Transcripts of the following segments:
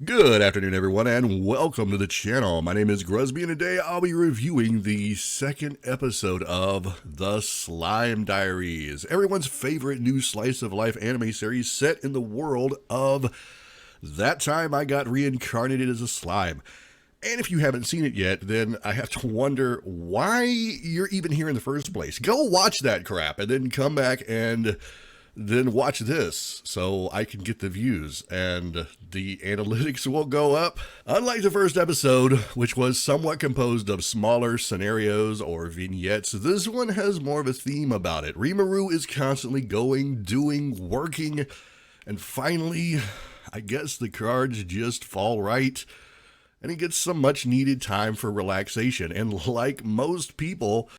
Good afternoon, everyone, and welcome to the channel. My name is Gruzbee, and today I'll be reviewing the second episode of the Slime Diaries, everyone's favorite new slice of life anime series set in the world of That Time I Got Reincarnated as a Slime. And if you haven't seen it yet, then I have to wonder why you're even here in the first place. Go watch that crap and then come back and then watch this so I can get the views and the analytics will go up. Unlike the first episode, which was somewhat composed of smaller scenarios or vignettes, this one has more of a theme about it. Rimuru is constantly going, doing, working, and finally, I guess the cards just fall right, and he gets some much needed time for relaxation. And like most people,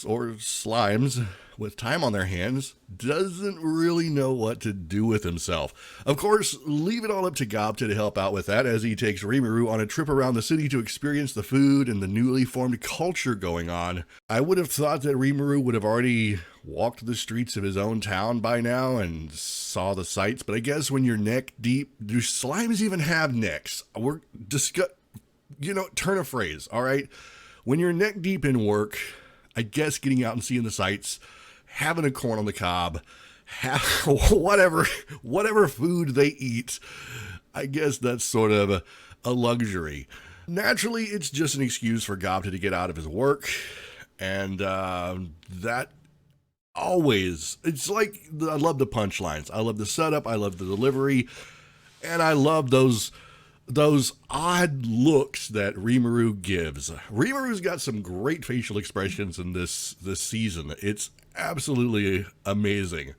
or slimes, with time on their hands, doesn't really know what to do with himself. Of course, leave it all up to Gobta to help out with that as he takes Rimuru on a trip around the city to experience the food and the newly formed culture going on. I would have thought that Rimuru would have already walked the streets of his own town by now and saw the sights, but I guess when you're neck deep, do slimes even have necks? We're turn a phrase, all right? When you're neck deep in work, I guess getting out and seeing the sights, having a corn on the cob, whatever food they eat, I guess that's sort of a luxury. Naturally, it's just an excuse for Gobta to get out of his work, and that always, it's like, I love the punchlines, I love the setup, I love the delivery, and I love those odd looks that Rimuru gives. Rimuru's got some great facial expressions in this season. It's absolutely amazing.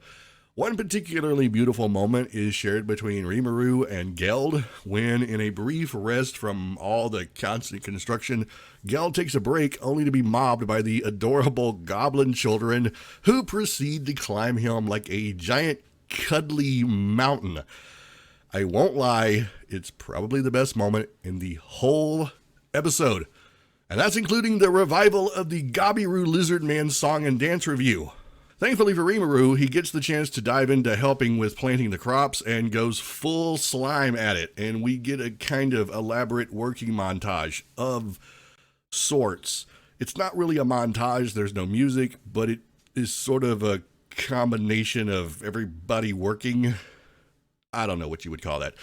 One particularly beautiful moment is shared between Rimuru and Geld when, in a brief rest from all the constant construction, Geld takes a break only to be mobbed by the adorable goblin children who proceed to climb him like a giant cuddly mountain. I won't lie, it's probably the best moment in the whole episode. And that's including the revival of the Gabiru Lizard Man song and dance review. Thankfully for Rimuru, he gets the chance to dive into helping with planting the crops and goes full slime at it. And we get a kind of elaborate working montage of sorts. It's not really a montage, there's no music, but it is sort of a combination of everybody working. I don't know what you would call that.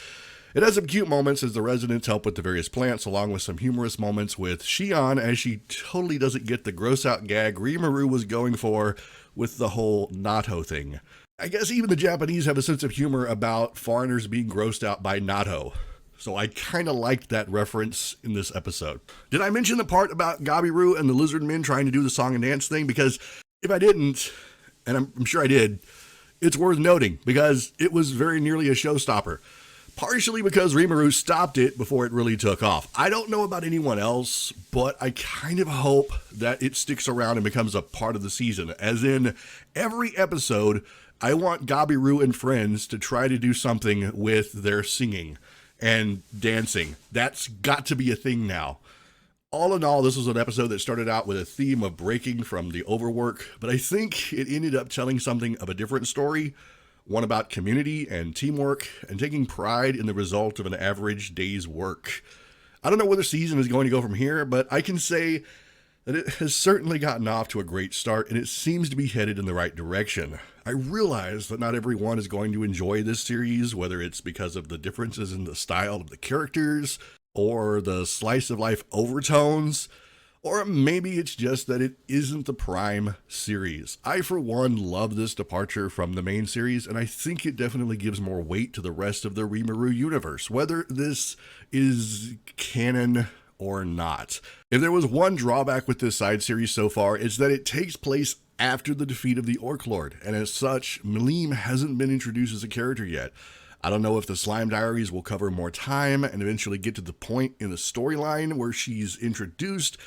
It has some cute moments as the residents help with the various plants, along with some humorous moments with Shion as she totally doesn't get the gross out gag Rimuru was going for with the whole natto thing. I guess even the Japanese have a sense of humor about foreigners being grossed out by natto, so I kind of liked that reference in this episode. Did I mention the part about Gabiru and the lizard men trying to do the song and dance thing? Because if I didn't, and I'm sure I did, it's worth noting because it was very nearly a showstopper. Partially because Rimuru stopped it before it really took off. I don't know about anyone else, but I kind of hope that it sticks around and becomes a part of the season. As in, every episode, I want Gabiru and friends to try to do something with their singing and dancing. That's got to be a thing now. All in all, this was an episode that started out with a theme of breaking from the overwork, but I think it ended up telling something of a different story, one about community and teamwork and taking pride in the result of an average day's work. I don't know where the season is going to go from here, but I can say that it has certainly gotten off to a great start and it seems to be headed in the right direction. I realize that not everyone is going to enjoy this series, whether it's because of the differences in the style of the characters, or the slice of life overtones, or maybe it's just that it isn't the prime series. I, for one, love this departure from the main series, and I think it definitely gives more weight to the rest of the Rimuru universe, whether this is canon or not. If there was one drawback with this side series so far, it's that it takes place after the defeat of the Orc Lord, and as such, Melim hasn't been introduced as a character yet. I don't know if the Slime Diaries will cover more time and eventually get to the point in the storyline where she's introduced,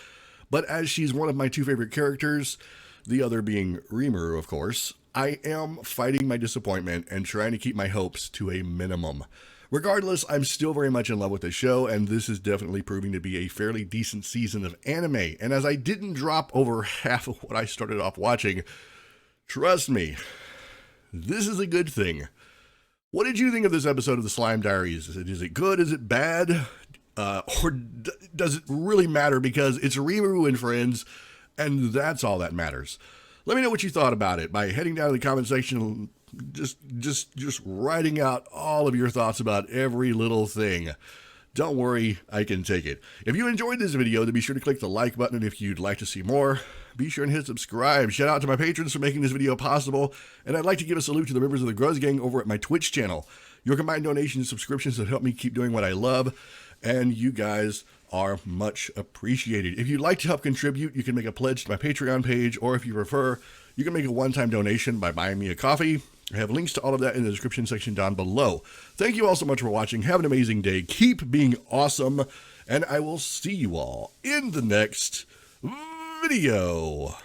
but as she's one of my two favorite characters, the other being Rimuru, of course, I am fighting my disappointment and trying to keep my hopes to a minimum. Regardless, I'm still very much in love with the show, and this is definitely proving to be a fairly decent season of anime, and as I didn't drop over half of what I started off watching, trust me, this is a good thing. What did you think of this episode of the Slime Diaries? Is it good? Is it bad? Does it really matter? Because it's Rimuru and friends, and that's all that matters. Let me know what you thought about it by heading down to the comment section, just writing out all of your thoughts about every little thing. Don't worry, I can take it. If you enjoyed this video, then be sure to click the like button, and if you'd like to see more, be sure and hit subscribe. Shout out to my patrons for making this video possible, and I'd like to give a salute to the members of the Gruz Gang over at my Twitch channel. Your combined donations and subscriptions have helped me keep doing what I love, and you guys are much appreciated. If you'd like to help contribute, you can make a pledge to my Patreon page, or if you prefer, you can make a one-time donation by buying me a coffee. I have links to all of that in the description section down below. Thank you all so much for watching. Have an amazing day. Keep being awesome, and I will see you all in the next video.